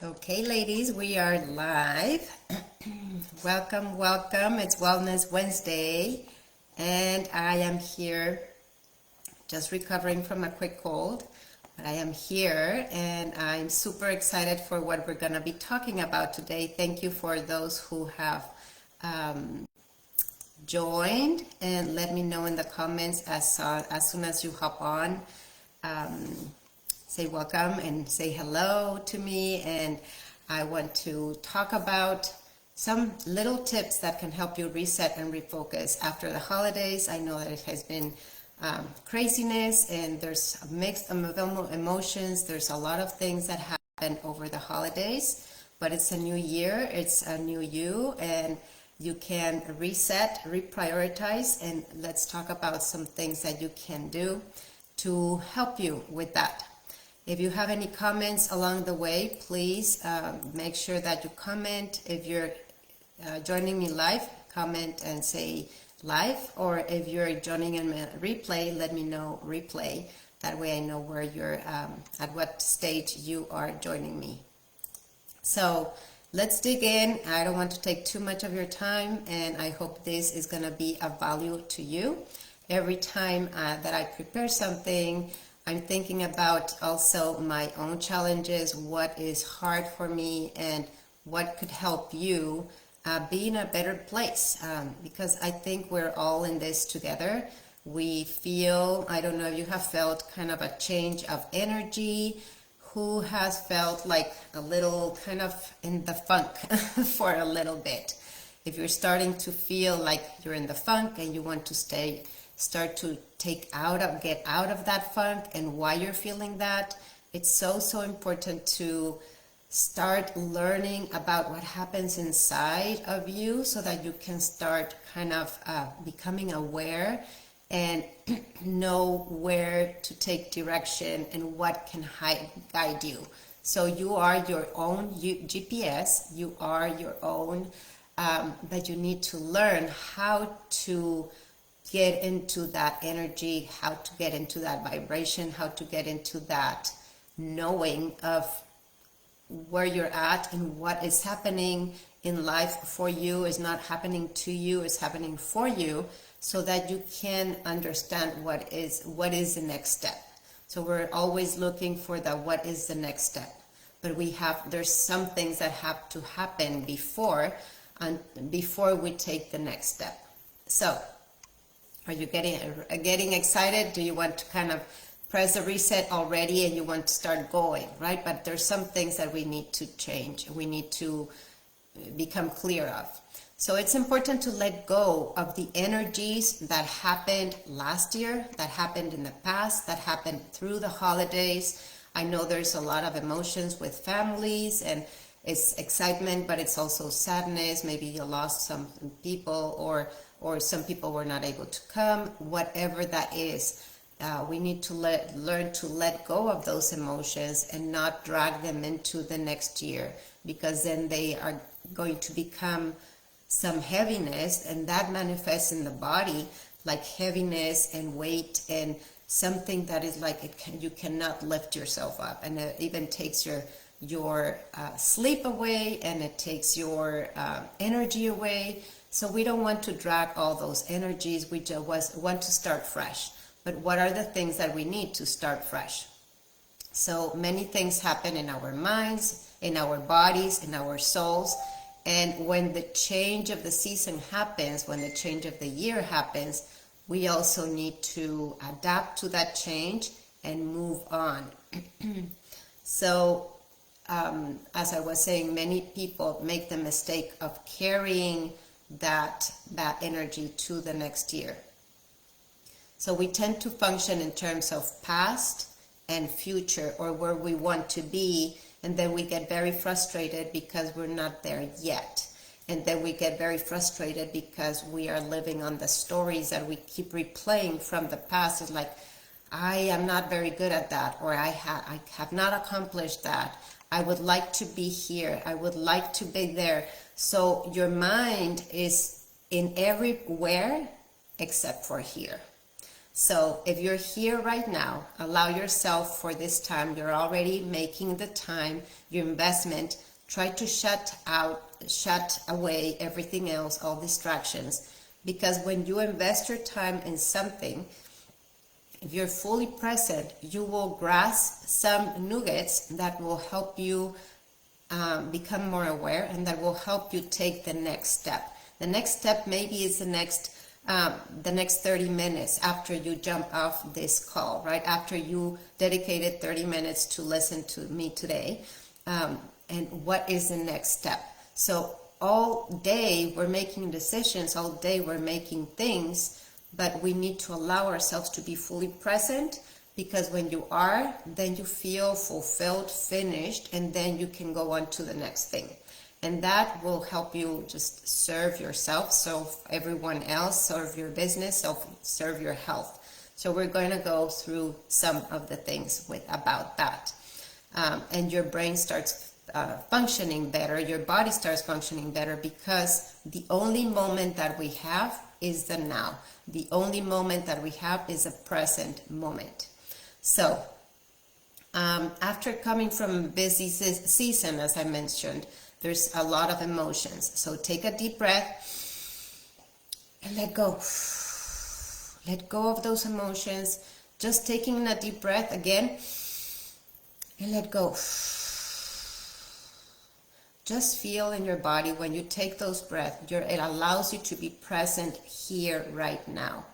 Okay, ladies, we are live. Welcome, welcome. It's Wellness Wednesday, and I am here just recovering from a quick cold. But I am here, and I'm super excited for what we're going to be talking about today. Thank you for those who have joined, and let me know in the comments as soon as you hop on. Say welcome and say hello to me, and I want to talk about some little tips that can help you reset and refocus after the holidays. I know that it has been craziness, and there's a mix of emotions. There's a lot of things that happen over the holidays, but it's a new year, it's a new you, and you can reset, reprioritize, and let's talk about some things that you can do to help you with that. If you have any comments along the way, please make sure that you comment. If you're joining me live, comment and say live, or if you're joining in a replay, let me know replay. That way I know where you're, at what stage you are joining me. So let's dig in. I don't want to take too much of your time, and I hope this is going to be of value to you. Every time that I prepare something, I'm thinking about also my own challenges, what is hard for me, and what could help you be in a better place. Because I think we're all in this together. We feel, I don't know if you have felt kind of a change of energy. Who has felt like a little kind of in the funk for a little bit? If you're starting to feel like you're in the funk and you want to start to get out of that funk, and why you're feeling that, it's so important to start learning about what happens inside of you so that you can start kind of becoming aware and know where to take direction and what can guide you. So you are your own GPS, you are your own, but you need to learn how to get into that energy, how to get into that vibration, how to get into that knowing of where you're at and what is happening in life for you is not happening to you, is happening for you, so that you can understand what is the next step. So we're always looking for the what is the next step, but there's some things that have to happen before we take the next step. So are you getting excited? Do you want to kind of press the reset already and you want to start going, right? But there's some things that we need to change. We need to become clear of. So it's important to let go of the energies that happened last year, that happened in the past, that happened through the holidays. I know there's a lot of emotions with families, and it's excitement, but it's also sadness. Maybe you lost some people, or some people were not able to come. Whatever that is, we need to learn to let go of those emotions and not drag them into the next year, because then they are going to become some heaviness, and that manifests in the body like heaviness and weight, and something that is like you cannot lift yourself up, and it even takes your sleep away, and it takes your energy away. So we don't want to drag all those energies. We just want to start fresh. But what are the things that we need to start fresh? So many things happen in our minds, in our bodies, in our souls. And when the change of the season happens, when the change of the year happens, we also need to adapt to that change and move on. So as I was saying, many people make the mistake of carrying that energy to the next year. So we tend to function in terms of past and future, or where we want to be, and then we get very frustrated because we're not there yet. And then we get very frustrated because we are living on the stories that we keep replaying from the past. It's like, I am not very good at that, or I have not accomplished that. I would like to be here. I would like to be there. So your mind is in everywhere except for here. So if you're here right now, allow yourself for this time. You're already making the time, your investment. Try to shut away everything else, all distractions. Because when you invest your time in something, if you're fully present, you will grasp some nuggets that will help you become more aware, and that will help you take the next step. The next step maybe is the next 30 minutes after you jump off this call, right? After you dedicated 30 minutes to listen to me today. And what is the next step? So all day we're making decisions, all day we're making things, but we need to allow ourselves to be fully present, because when you are, then you feel fulfilled, finished, and then you can go on to the next thing. And that will help you just serve yourself, serve everyone else, serve your business, serve your health. So we're going to go through some of the things about that. And your brain starts functioning better, your body starts functioning better, because the only moment that we have is the now. The only moment that we have is a present moment. So after coming from a busy season, as I mentioned, there's a lot of emotions. So take a deep breath and let go. Let go of those emotions. Just taking a deep breath again and let go. Just feel in your body when you take those breaths, it allows you to be present here right now.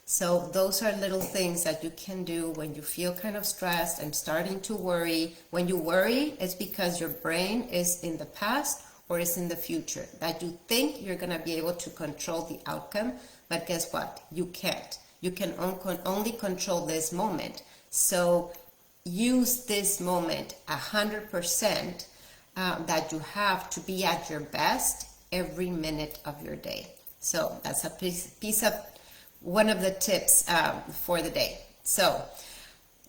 So those are little things that you can do when you feel kind of stressed and starting to worry. When you worry, it's because your brain is in the past or is in the future, that you think you're going to be able to control the outcome, but guess what? You can't. You can only control this moment. So use this moment 100%. That you have to be at your best every minute of your day. So that's a piece of one of the tips for the day. So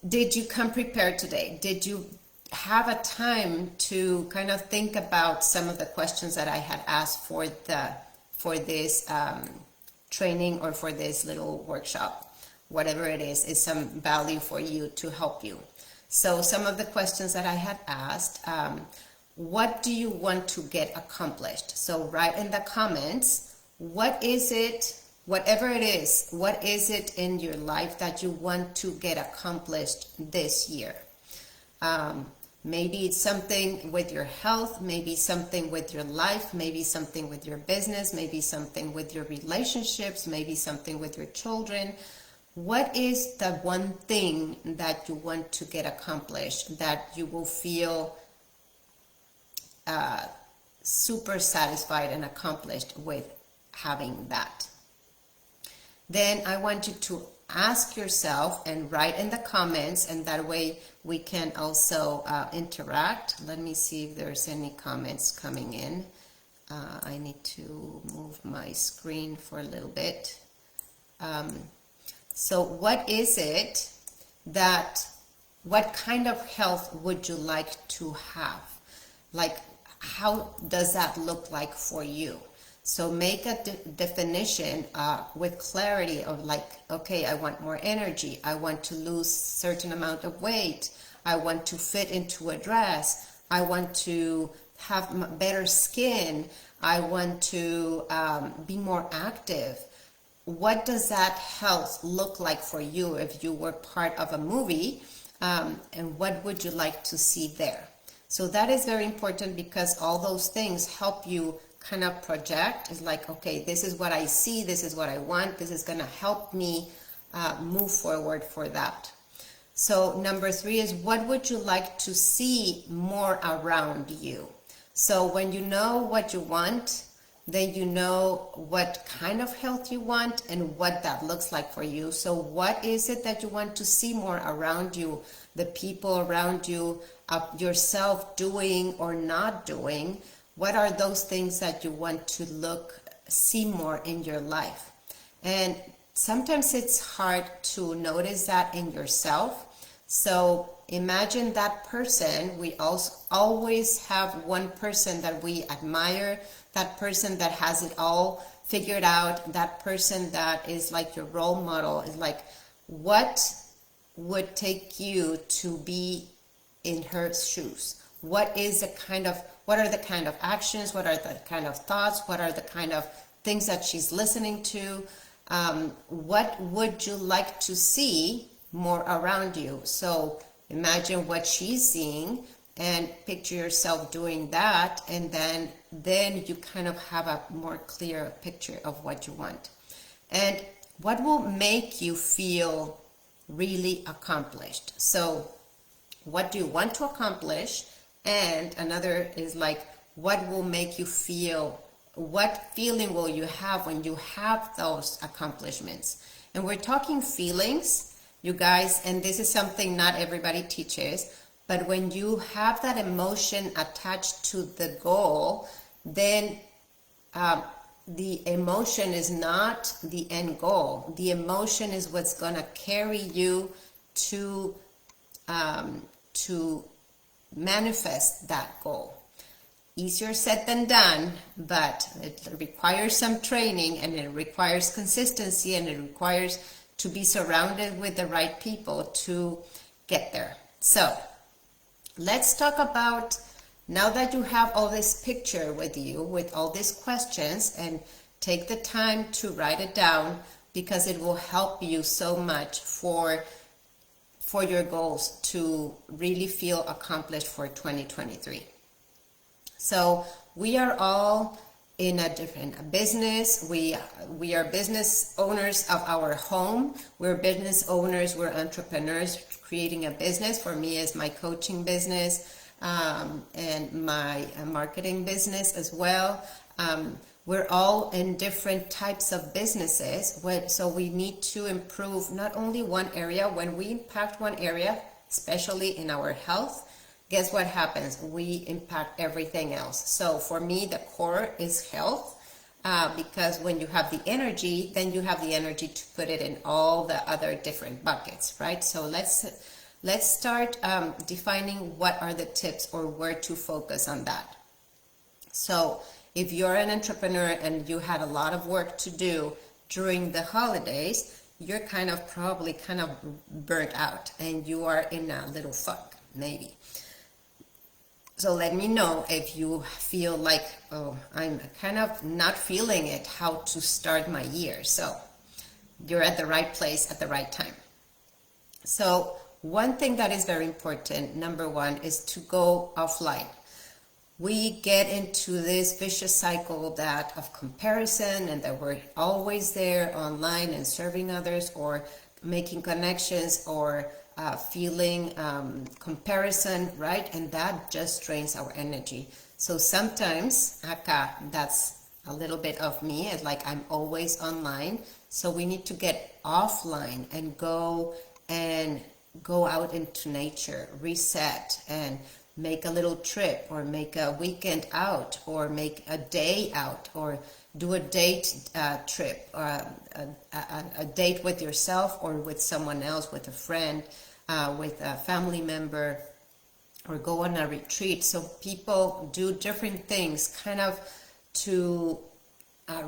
did you come prepared today? Did you have a time to kind of think about some of the questions that I had asked for this training or for this little workshop? Whatever it is some value for you to help you. So some of the questions that I had asked, what do you want to get accomplished? So write in the comments, what is it, whatever it is, what is it in your life that you want to get accomplished this year? Maybe it's something with your health, maybe something with your life, maybe something with your business, maybe something with your relationships, maybe something with your children. What is the one thing that you want to get accomplished that you will feel super satisfied and accomplished with having that? Then I want you to ask yourself and write in the comments, and that way we can also interact. Let me see if there's any comments coming in. I need to move my screen for a little bit. So what is it what kind of health would you like to have? Like, how does that look like for you? So make a definition with clarity of like, okay, I want more energy. I want to lose certain amount of weight. I want to fit into a dress. I want to have better skin. I want to be more active. What does that health look like for you if you were part of a movie? And what would you like to see there? So that is very important, because all those things help you kind of project. It's like, okay, this is what I see, this is what I want, this is going to help me move forward for that. So number 3 is, what would you like to see more around you? So when you know what you want, then you know what kind of health you want and what that looks like for you. So what is it that you want to see more around you, the people around you, yourself doing or not doing? What are those things that you want to see more in your life? And sometimes it's hard to notice that in yourself. So imagine that person. We also always have one person that we admire, that person that has it all figured out, that person that is like your role model, is like, what would take you to be in her shoes? What are the kind of actions? What are the kind of thoughts? What are the kind of things that she's listening to? What would you like to see more around you? So imagine what she's seeing and picture yourself doing that, and then you kind of have a more clear picture of what you want. And what will make you feel really accomplished? So what do you want to accomplish? And another is like, what will make you feel, what feeling will you have when you have those accomplishments? And we're talking feelings, you guys, and this is something not everybody teaches, but when you have that emotion attached to the goal, then the emotion is not the end goal. The emotion is what's going to carry you to manifest that goal. Easier said than done, but it requires some training, and it requires consistency, and it requires to be surrounded with the right people to get there. So let's talk about, now that you have all this picture with you, with all these questions, and take the time to write it down, because it will help you so much for your goals to really feel accomplished for 2023. So we are all in a different business. We are business owners of our home. We're business owners. We're entrepreneurs creating a business. For me, is my coaching business and my marketing business as well. We're all in different types of businesses, so we need to improve not only one area. When we impact one area, especially in our health, guess what happens? We impact everything else. So for me, the core is health, because when you have the energy, then you have the energy to put it in all the other different buckets, right? So let's start defining what are the tips or where to focus on that. So if you're an entrepreneur and you had a lot of work to do during the holidays, you're probably kind of burnt out, and you are in a little funk, maybe. So let me know if you feel like, oh, I'm kind of not feeling it, how to start my year. So you're at the right place at the right time. So one thing that is very important, number one, is to go offline. We get into this vicious cycle of comparison, and that we're always there online and serving others or making connections or feeling comparison, right? And that just drains our energy. So sometimes, that's a little bit of me. It's like I'm always online. So we need to get offline and go out into nature, reset, and make a little trip, or make a weekend out, or make a day out, or do a date trip, a date with yourself or with someone else, with a friend, with a family member, or go on a retreat. So people do different things kind of to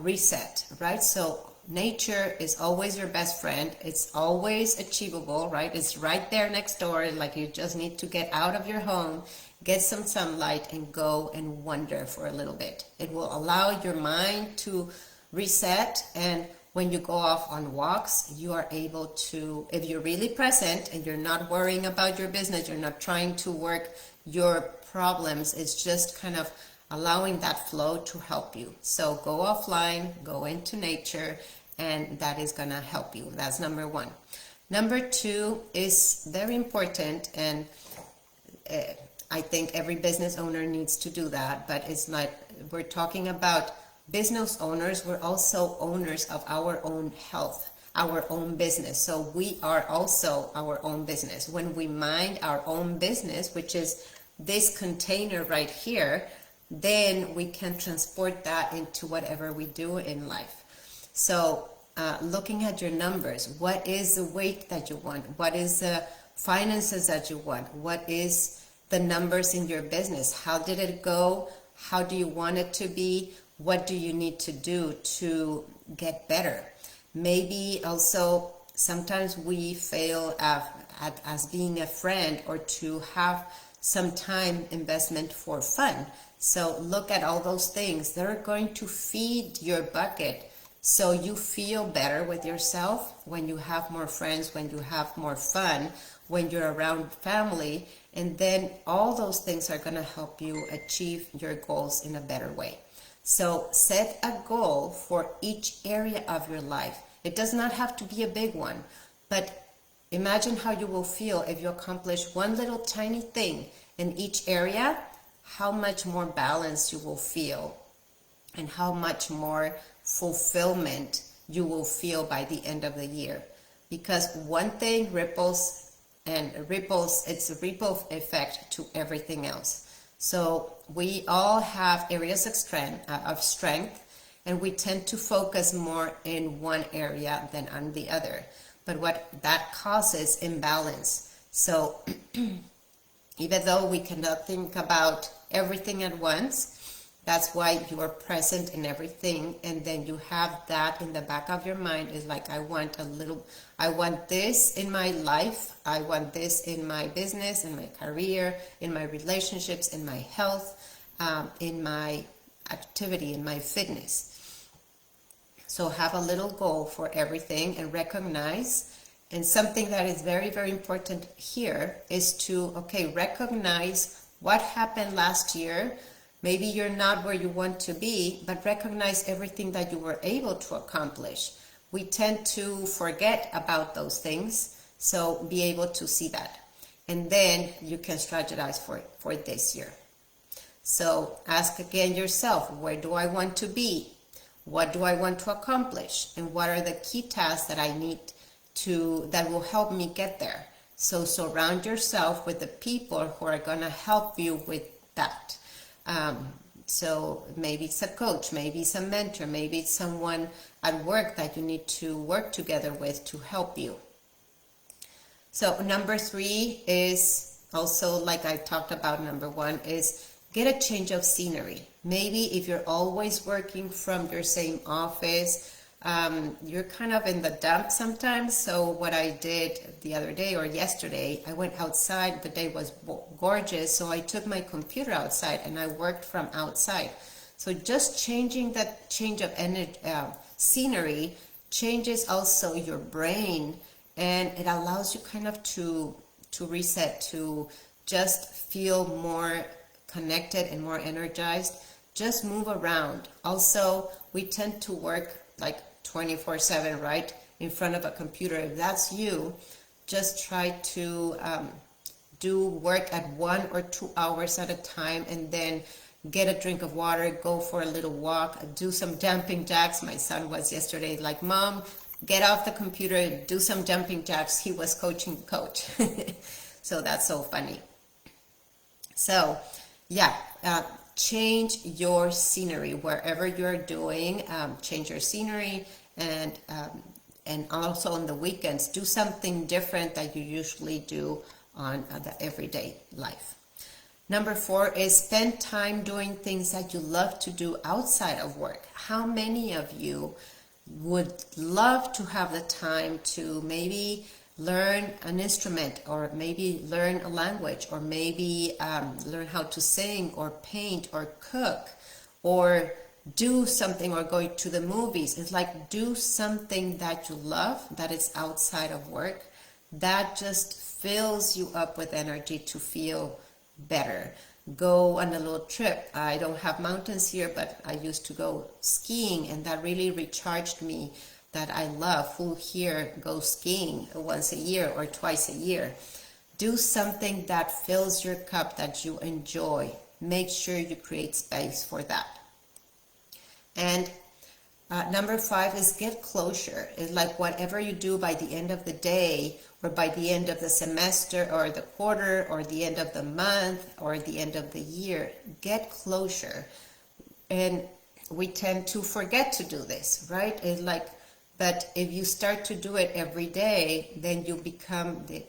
reset, right? So nature is always your best friend. It's always achievable, right? It's right there next door. Like, you just need to get out of your home, get some sunlight, and go and wander for a little bit. It will allow your mind to reset, and when you go off on walks, you are able to, if you're really present and you're not worrying about your business, you're not trying to work your problems, it's just kind of allowing that flow to help you. So go offline, go into nature, and that is going to help you. That's number one. Number two is very important, and I think every business owner needs to do that, but it's not, we're talking about business owners, we're also owners of our own health, our own business. So we are also our own business. When we mind our own business, which is this container right here, then we can transport that into whatever we do in life. So looking at your numbers, what is the weight that you want? What is the finances that you want? What is the numbers in your business? How did it go? How do you want it to be? What do you need to do to get better? Maybe also sometimes we fail as being a friend or to have some time investment for fun. So look at all those things. They're going to feed your bucket so you feel better with yourself when you have more friends, when you have more fun, when you're around family, and then all those things are going to help you achieve your goals in a better way. So set a goal for each area of your life. It does not have to be a big one, but imagine how you will feel if you accomplish one little tiny thing in each area, how much more balance you will feel and how much more fulfillment you will feel by the end of the year. Because one thing ripples, it's a ripple effect to everything else. So we all have areas of strength, and we tend to focus more in one area than on the other. But what that causes imbalance. So even though we cannot think about everything at once, that's why you are present in everything, and then you have that in the back of your mind. Is like, I want this in my life, I want this in my business, in my career, in my relationships, in my health, in my activity, in my fitness. So have a little goal for everything and recognize. And something that is very, very important here is to, recognize what happened last year. Maybe you're not where you want to be, but recognize everything that you were able to accomplish. We tend to forget about those things, so be able to see that. And then you can strategize for this year. So ask again yourself, where do I want to be? What do I want to accomplish? And what are the key tasks that I need that will help me get there? So surround yourself with the people who are going to help you with that. So maybe it's a coach, maybe it's a mentor, maybe it's someone at work that you need to work together with to help you. So number 3 is also, like I talked about, number 1 is get a change of scenery. Maybe if you're always working from your same office, you're kind of in the dump sometimes. So what I did the other day or yesterday, I went outside. The day was gorgeous, so I took my computer outside and I worked from outside. So just changing that change of scenery changes also your brain, and it allows you kind of to reset, to just feel more connected and more energized. Just move around. Also, we tend to work like 24/7, right, in front of a computer. If that's you, just try to do work at 1 or 2 hours at a time, and then get a drink of water, go for a little walk, do some jumping jacks. My son was yesterday like, Mom, get off the computer, do some jumping jacks. He was coaching the coach. So that's so funny. So yeah, change your scenery wherever you're doing. Change your scenery, and also on the weekends, do something different that you usually do on the everyday life. Number 4 is spend time doing things that you love to do outside of work. How many of you would love to have the time to maybe learn an instrument, or maybe learn a language, or maybe learn how to sing or paint or cook, or do something, or go to the movies? It's like, do something that you love that is outside of work. That just fills you up with energy to feel better. Go on a little trip. I don't have mountains here, but I used to go skiing, and that really recharged me. That I love. Who here goes skiing once a year or twice a year? Do something that fills your cup, that you enjoy. Make sure you create space for that. And number 5 is get closure. It's like whatever you do by the end of the day, or by the end of the semester, or the quarter, or the end of the month, or the end of the year, get closure. And we tend to forget to do this, right? It's like, but if you start to do it every day, then you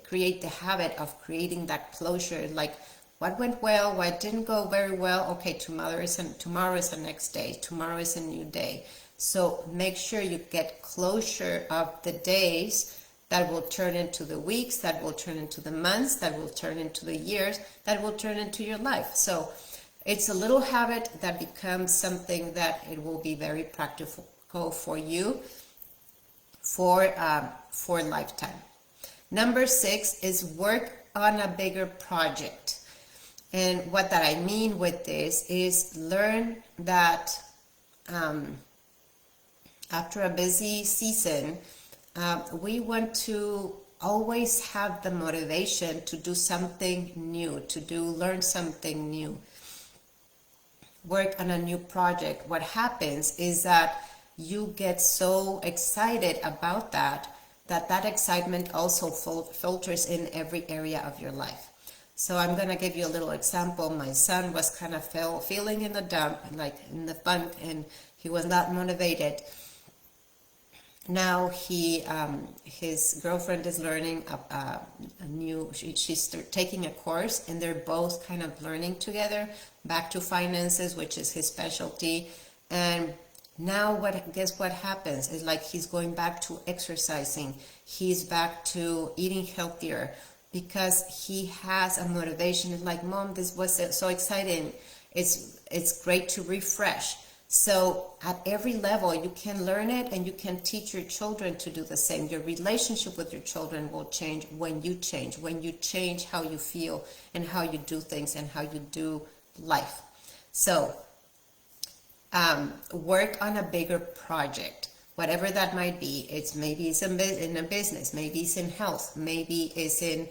create the habit of creating that closure. Like, what went well, what didn't go very well. Okay, tomorrow is the next day. Tomorrow is a new day. So make sure you get closure of the days that will turn into the weeks, that will turn into the months, that will turn into the years, that will turn into your life. So it's a little habit that becomes something that it will be very practical for you for lifetime. Number 6 is work on a bigger project. And what that I mean with this is learn that after a busy season, we want to always have the motivation to do something new, learn something new, work on a new project. What happens is that you get so excited about that excitement also filters in every area of your life. So I'm going to give you a little example. My son was kind of feeling in the dump, like in the funk, and he was not motivated. Now his girlfriend is learning a new, she's taking a course, and they're both kind of learning together, back to finances, which is his specialty. And now guess what happens is, like, he's going back to exercising, he's back to eating healthier, because he has a motivation. It's like, Mom, this was so exciting. It's great to refresh. So at every level, you can learn it, and you can teach your children to do the same. Your relationship with your children will change when you change how you feel and how you do things and how you do life. So work on a bigger project, whatever that might be. Maybe it's in a business, maybe it's in health, maybe it's in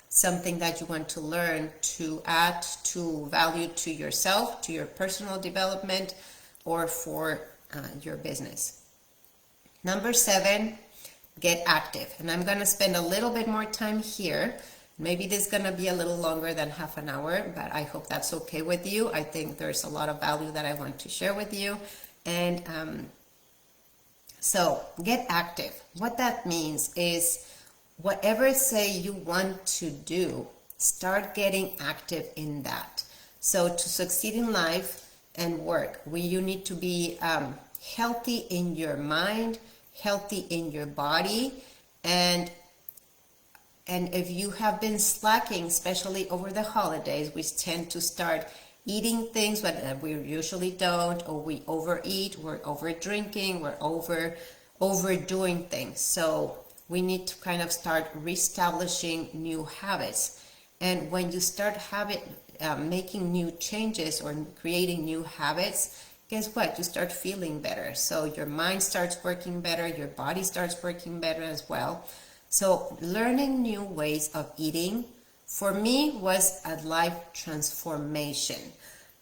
something that you want to learn to add to value to yourself, to your personal development, or for your business. Number 7, get active. And I'm going to spend a little bit more time here. Maybe this is going to be a little longer than half an hour, but I hope that's okay with you. I think there's a lot of value that I want to share with you. And so get active. What that means is, whatever say you want to do, start getting active in that. So to succeed in life and work, you need to be healthy in your mind, healthy in your body, and if you have been slacking, especially over the holidays, we tend to start eating things that we usually don't, or we overeat, we're over drinking, we're overdoing things. So we need to kind of start reestablishing new habits. And when you start making new changes or creating new habits, guess what? You start feeling better. So your mind starts working better, your body starts working better as well. So learning new ways of eating, for me, was a life transformation.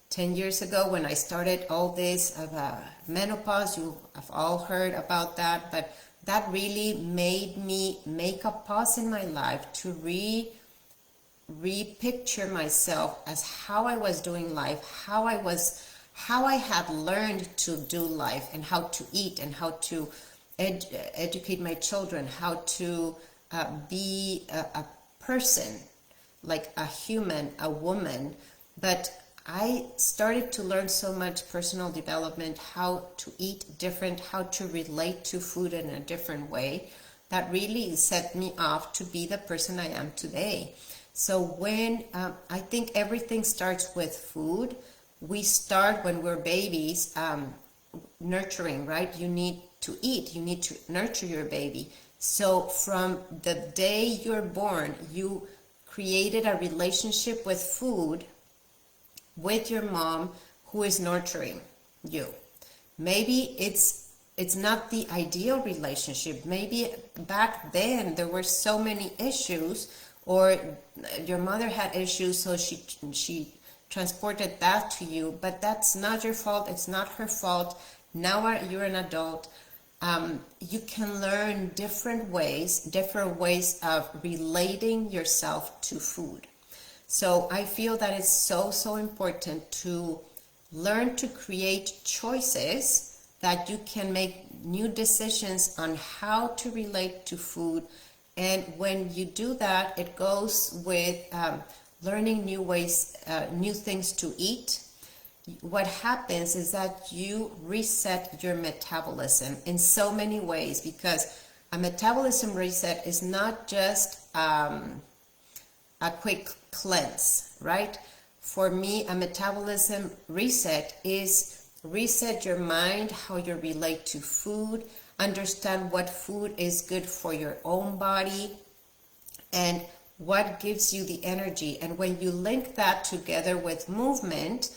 10 years ago, when I started all this menopause, you have all heard about that, but that really made me make a pause in my life to repicture myself as how I was doing life, how I had learned to do life, and how to eat, and how to educate my children, how to be a person, like a human, a woman. But I started to learn so much personal development, how to eat different, how to relate to food in a different way, that really set me off to be the person I am today. So when I think everything starts with food. We start when we're babies, nurturing, right? You need to eat, you need to nurture your baby. So from the day you're born, you created a relationship with food with your mom, who is nurturing you. Maybe it's not the ideal relationship. Maybe back then there were so many issues, or your mother had issues, so she transported that to you. But that's not your fault. It's not her fault. Now you're an adult. You can learn different ways of relating yourself to food. So I feel that it's so important to learn to create choices that you can make new decisions on how to relate to food. And when you do that, it goes with learning new ways, new things to eat. What happens is that you reset your metabolism in so many ways, because a metabolism reset is not just a quick cleanse, right? For me, a metabolism reset is reset your mind, how you relate to food, understand what food is good for your own body, and what gives you the energy. And when you link that together with movement,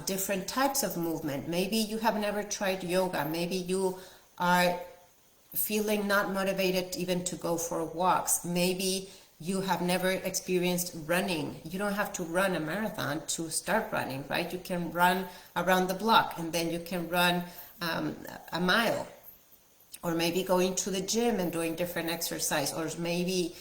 different types of movement, maybe you have never tried yoga, maybe you are feeling not motivated even to go for walks, maybe you have never experienced running. You don't have to run a marathon to start running, right? You can run around the block, and then you can run a mile, or maybe going to the gym and doing different exercise, or maybe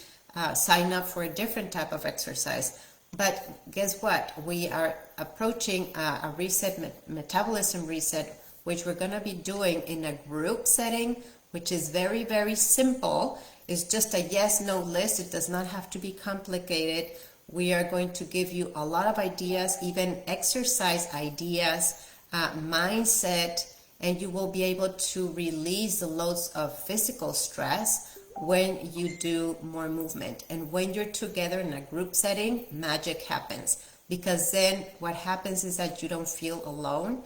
sign up for a different type of exercise. But guess what? We are approaching a reset, metabolism reset, which we're going to be doing in a group setting, which is very, very simple. It's just a yes-no list. It does not have to be complicated. We are going to give you a lot of ideas, even exercise ideas, mindset, and you will be able to release the loads of physical stress when you do more movement. And when you're together in a group setting, magic happens, because then what happens is that you don't feel alone.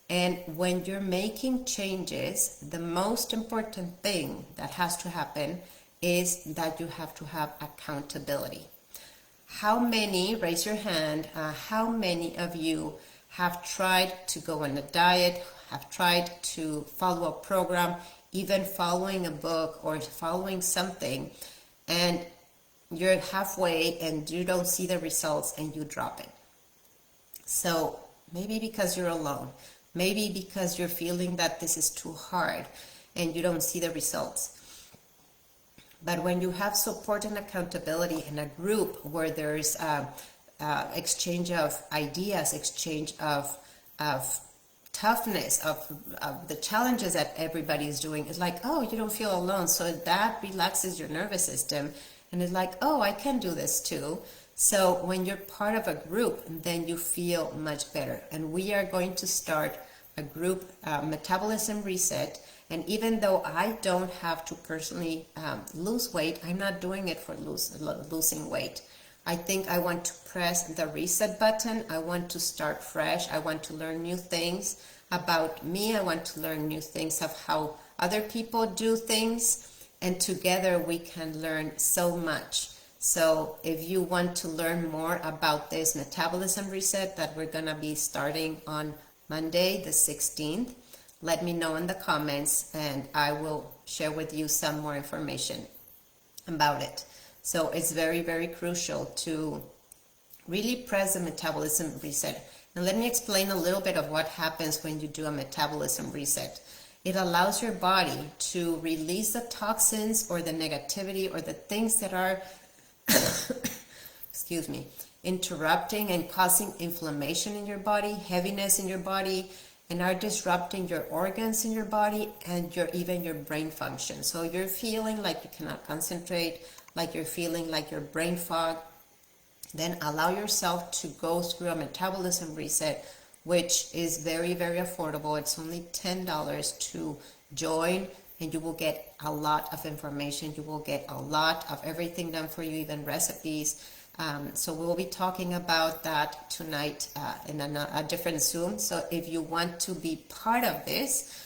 And when you're making changes, the most important thing that has to happen is that you have to have accountability. How many, raise your hand, how many of you have tried to go on a diet, have tried to follow a program, even following a book or following something, and you're halfway and you don't see the results and you drop it? So maybe because you're alone, maybe because you're feeling that this is too hard and you don't see the results. But when you have support and accountability in a group where there's exchange of ideas, exchange of toughness, of the challenges that everybody is doing, it's like, oh, you don't feel alone. So that relaxes your nervous system. And it's like, oh, I can do this too. So when you're part of a group, then you feel much better. And we are going to start a group metabolism reset. And even though I don't have to personally lose weight, I'm not doing it for losing weight. I think I want to press the reset button. I want to start fresh. I want to learn new things about me. I want to learn new things of how other people do things. And together we can learn so much. So if you want to learn more about this metabolism reset that we're going to be starting on Monday, the 16th, let me know in the comments and I will share with you some more information about it. So it's very, very crucial to really press the metabolism reset. And let me explain a little bit of what happens when you do a metabolism reset. It allows your body to release the toxins or the negativity or the things that are, excuse me, interrupting and causing inflammation in your body, heaviness in your body, and are disrupting your organs in your body and even your brain function. So you're feeling like you cannot concentrate, like you're feeling like your brain fog, then allow yourself to go through a metabolism reset, which is very, very affordable. It's only $10 to join, and you will get a lot of information. You will get a lot of everything done for you, even recipes. So we will be talking about that tonight in a different Zoom. So if you want to be part of this,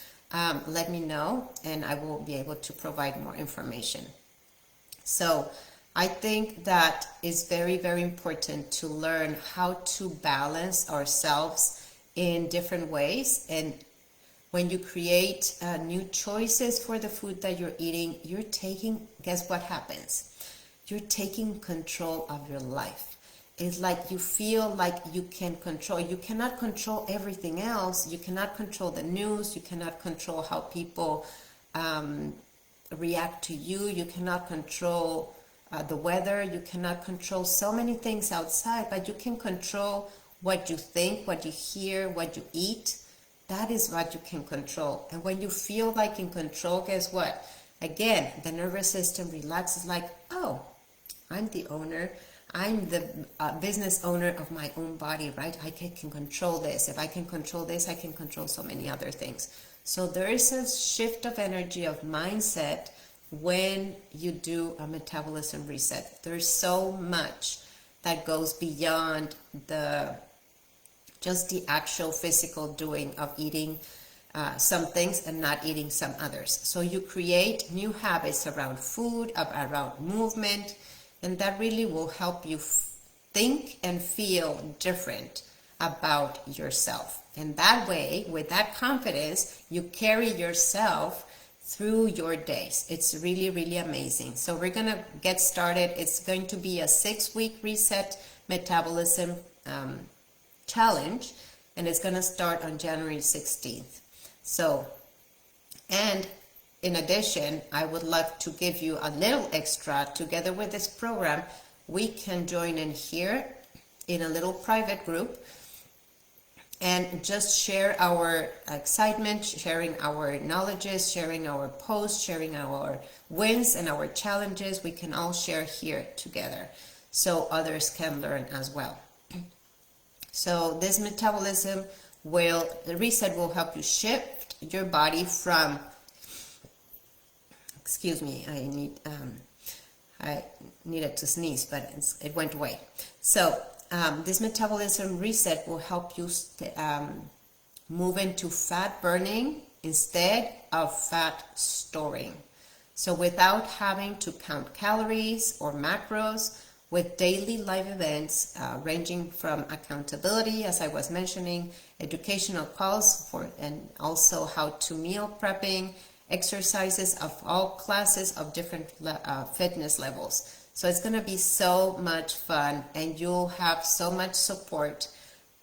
let me know and I will be able to provide more information. So I think that it's very, very important to learn how to balance ourselves in different ways. And when you create new choices for the food that you're eating, you're taking, guess what happens? You're taking control of your life. It's like you feel like you can control. You cannot control everything else. You cannot control the news. You cannot control how people react to you. You cannot control the weather. You cannot control so many things outside, but you can control what you think, what you hear, what you eat. That is what you can control. And when you feel like in control, guess what? Again, the nervous system relaxes, like, oh, I'm the owner. I'm the business owner of my own body, right? I can control this. If I can control this, I can control so many other things. So there is a shift of energy, of mindset, when you do a metabolism reset. There's so much that goes beyond just the actual physical doing of eating some things and not eating some others. So you create new habits around food, around movement, and that really will help you think and feel different about yourself. And that way, with that confidence, you carry yourself through your days. It's really, really amazing. So we're going to get started. It's going to be a 6-week reset metabolism challenge, and it's going to start on January 16th. So, and in addition, I would love to give you a little extra. Together with this program, we can join in here in a little private group and just share our excitement, sharing our knowledges, sharing our posts, sharing our wins and our challenges. We can all share here together so others can learn as well. So this metabolism the reset will help you shift your body from, excuse me, I needed to sneeze, but it went away. So this metabolism reset will help you move into fat burning instead of fat storing. So without having to count calories or macros, with daily life events ranging from accountability, as I was mentioning, educational calls and also how to meal prepping, exercises of all classes of different fitness levels. So it's going to be so much fun, and you'll have so much support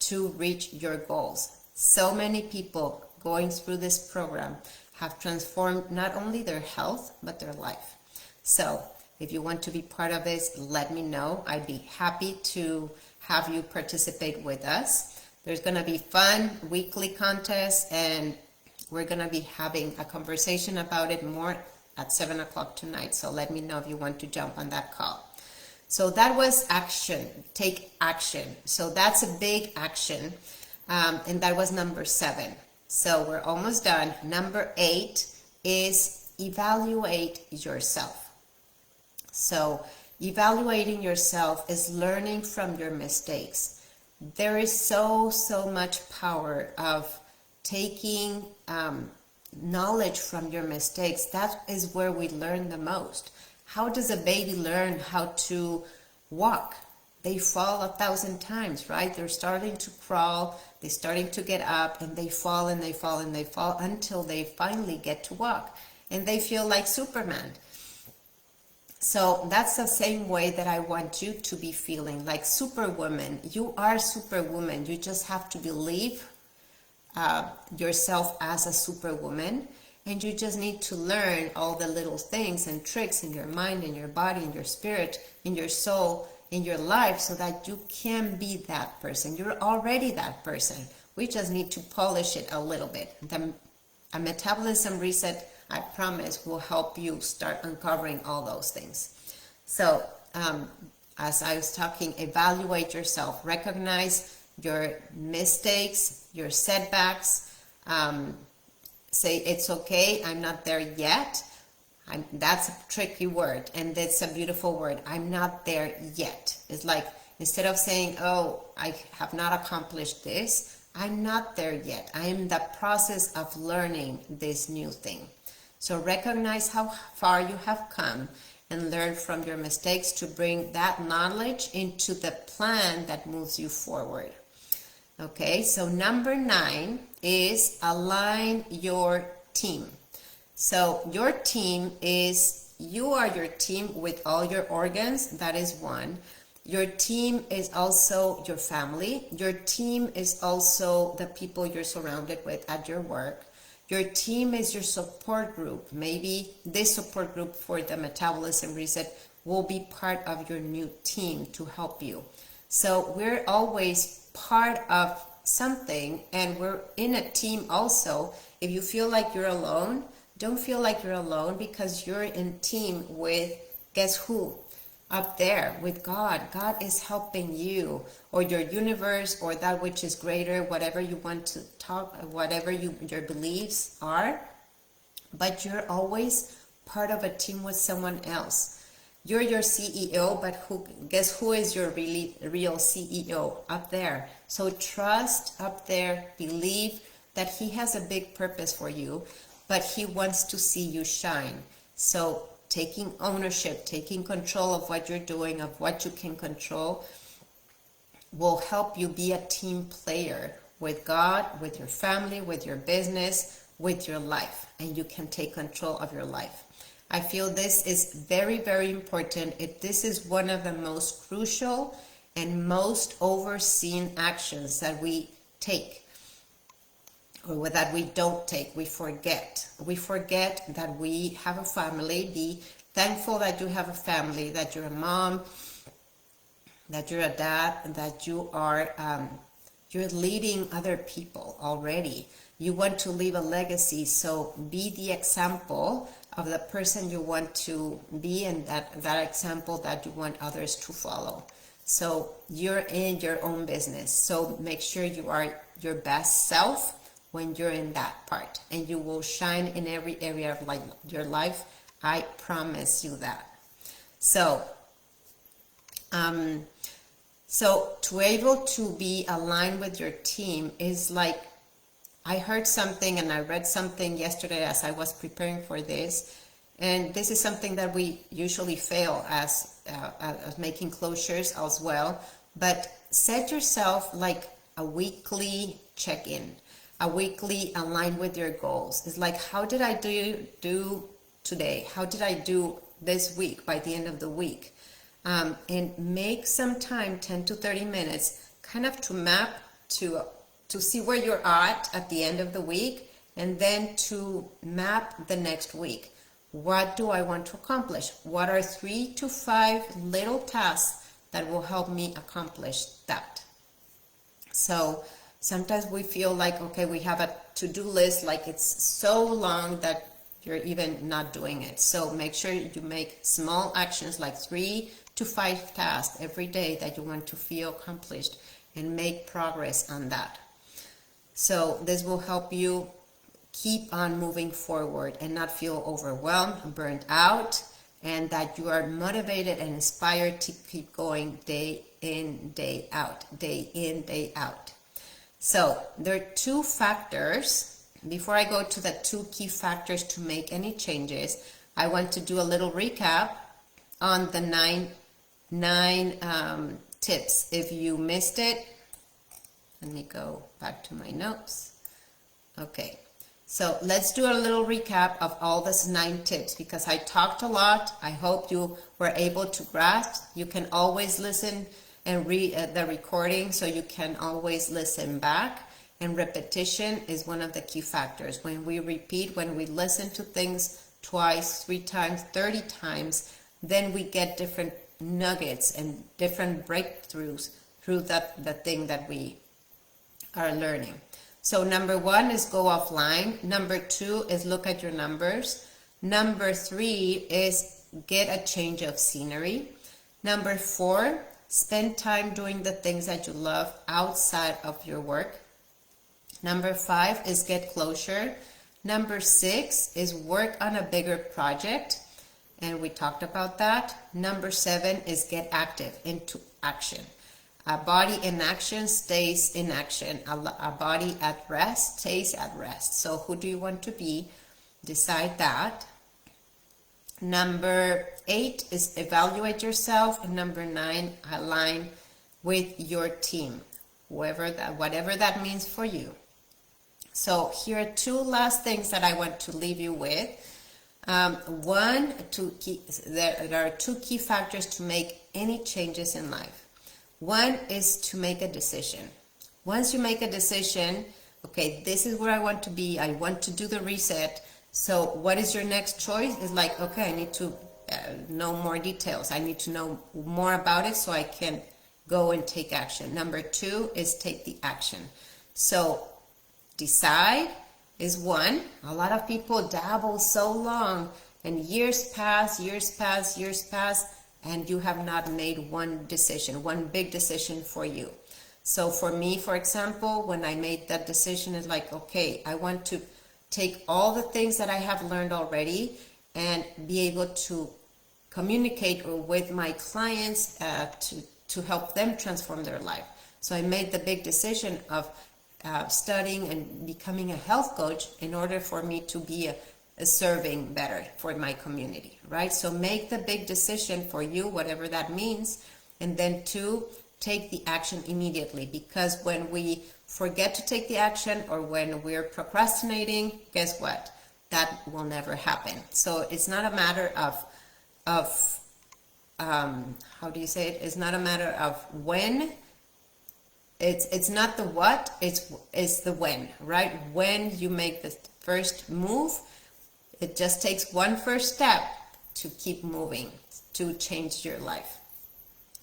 to reach your goals. So many people going through this program have transformed not only their health, but their life. So if you want to be part of this, let me know. I'd be happy to have you participate with us. There's going to be fun weekly contests, and we're going to be having a conversation about it more at 7 o'clock tonight. So let me know if you want to jump on that call. So that was action. Take action. So that's a big action. And that was number 7. So we're almost done. Number 8 is evaluate yourself. So evaluating yourself is learning from your mistakes. There is so much power of taking knowledge from your mistakes. That is where we learn the most. How does a baby learn how to walk? They fall 1,000 times, right? They're starting to crawl, they're starting to get up, and they fall and they fall and they fall until they finally get to walk. And they feel like Superman. So that's the same way that I want you to be feeling, like Superwoman. You are Superwoman. You just have to believe yourself as a Superwoman, and you just need to learn all the little things and tricks in your mind, in your body, in your spirit, in your soul, in your life, so that you can be that person. You're already that person. We just need to polish it a little bit. A metabolism reset, I promise, will help you start uncovering all those things. So as I was talking, evaluate yourself, recognize your mistakes, your setbacks, say it's okay, I'm not there yet. That's a tricky word, and that's a beautiful word. I'm not there yet. It's like, instead of saying, oh, I have not accomplished this, I'm not there yet. I am in the process of learning this new thing. So recognize how far you have come and learn from your mistakes to bring that knowledge into the plan that moves you forward. Okay, so number 9 is align your team. So your team is, you are your team with all your organs, that is one. Your team is also your family. Your team is also the people you're surrounded with at your work. Your team is your support group. Maybe this support group for the metabolism reset will be part of your new team to help you. So we're always part of something, and we're in a team also. If you feel like you're alone, don't feel like you're alone, because you're in team with, guess who? Up there with God. God is helping you, or your universe, or that which is greater, whatever you want to talk, whatever your beliefs are. But you're always part of a team with someone else. You're your CEO, but guess who is your real CEO? Up there. So trust up there, believe that he has a big purpose for you, but he wants to see you shine. So taking ownership, taking control of what you're doing, of what you can control, will help you be a team player with God, with your family, with your business, with your life, and you can take control of your life. I feel this is very, very important. This is one of the most crucial and most overseen actions that we take, or that we don't take. We forget. We forget that we have a family. Be thankful that you have a family, that you're a mom, that you're a dad, and that you are you're leading other people already. You want to leave a legacy, so be the example of the person you want to be, and that example that you want others to follow. So you're in your own business, so make sure you are your best self when you're in that part, and you will shine in every area of your life. I promise you that. So to able to be aligned with your team is like, I heard something and I read something yesterday as I was preparing for this, and this is something that we usually fail as making closures as well. But set yourself like a weekly check-in, a weekly align with your goals. It's like, how did I do today? How did I do this week by the end of the week? And make some time, 10 to 30 minutes, kind of to map to see where you're at the end of the week, and then to map the next week. What do I want to accomplish? What are 3 to 5 little tasks that will help me accomplish that? So sometimes we feel like, okay, we have a to-do list, like it's so long that you're even not doing it. So make sure you make small actions, like 3 to 5 tasks every day that you want to feel accomplished, and make progress on that. So this will help you keep on moving forward and not feel overwhelmed, burnt out, and that you are motivated and inspired to keep going day in, day out, day in, day out. So there are 2 factors. Before I go to the 2 key factors to make any changes, I want to do a little recap on the nine tips. If you missed it, let me go back to my notes. Okay, so let's do a little recap of all these 9 tips, because I talked a lot. I hope you were able to grasp. You can always listen and read the recording, so you can always listen back. And repetition is one of the key factors. When we repeat, when we listen to things twice, 3 times, 30 times, then we get different nuggets and different breakthroughs through the thing that we are learning. So number 1 is go offline. Number 2 is look at your numbers. Number 3 is get a change of scenery. Number 4, spend time doing the things that you love outside of your work. Number 5 is get closure. Number 6 is work on a bigger project, and we talked about that. Number 7 is get active, into action. A body in action stays in action. A body at rest stays at rest. So who do you want to be? Decide that. Number 8 is evaluate yourself. And number 9, align with your team, whatever that means for you. So here are 2 last things that I want to leave you with. There are 2 key factors to make any changes in life. 1 is to make a decision. Once you make a decision, okay, this is where I want to be. I want to do the reset. So what is your next choice? It's like, okay, I need to know more details. I need to know more about it so I can go and take action. Number 2 is take the action. So decide is 1. A lot of people dabble so long, and years pass, and you have not made one decision, one big decision for you. So for me, for example, when I made that decision, it's like, okay, I want to take all the things that I have learned already and be able to communicate with my clients to help them transform their life. So I made the big decision of studying and becoming a health coach in order for me to be a serving better for my community, right? So make the big decision for you, whatever that means, and then two, take the action immediately, because when we forget to take the action or when we're procrastinating, guess what? That will never happen. So it's not a matter of how do you say it? It's not a matter of when. It's not the what, it's the when, right? When you make the first move, it just takes one first step to keep moving, to change your life.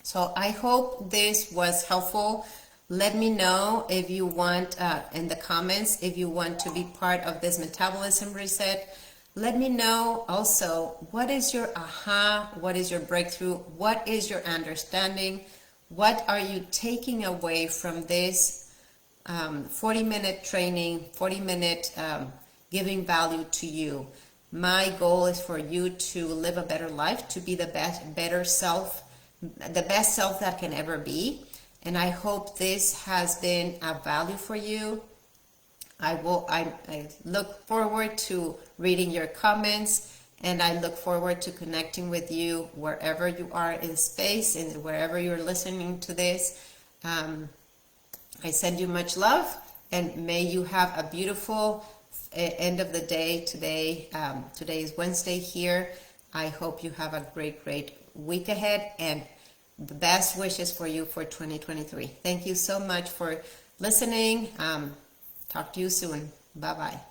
So I hope this was helpful. Let me know if you want, in the comments, if you want to be part of this metabolism reset. Let me know also, what is your aha? What is your breakthrough? What is your understanding? What are you taking away from this 40-minute training, 40-minute giving value to you? My goal is for you to live a better life, to be the best self that can ever be. And I hope this has been a value for you. I look forward to reading your comments, and I look forward to connecting with you wherever you are in space and wherever you're listening to this. I send you much love, and may you have a beautiful end of the day today. Today is Wednesday here. I hope you have a great week ahead, and the best wishes for you for 2023. Thank you so much for listening. Talk to you soon. Bye-bye.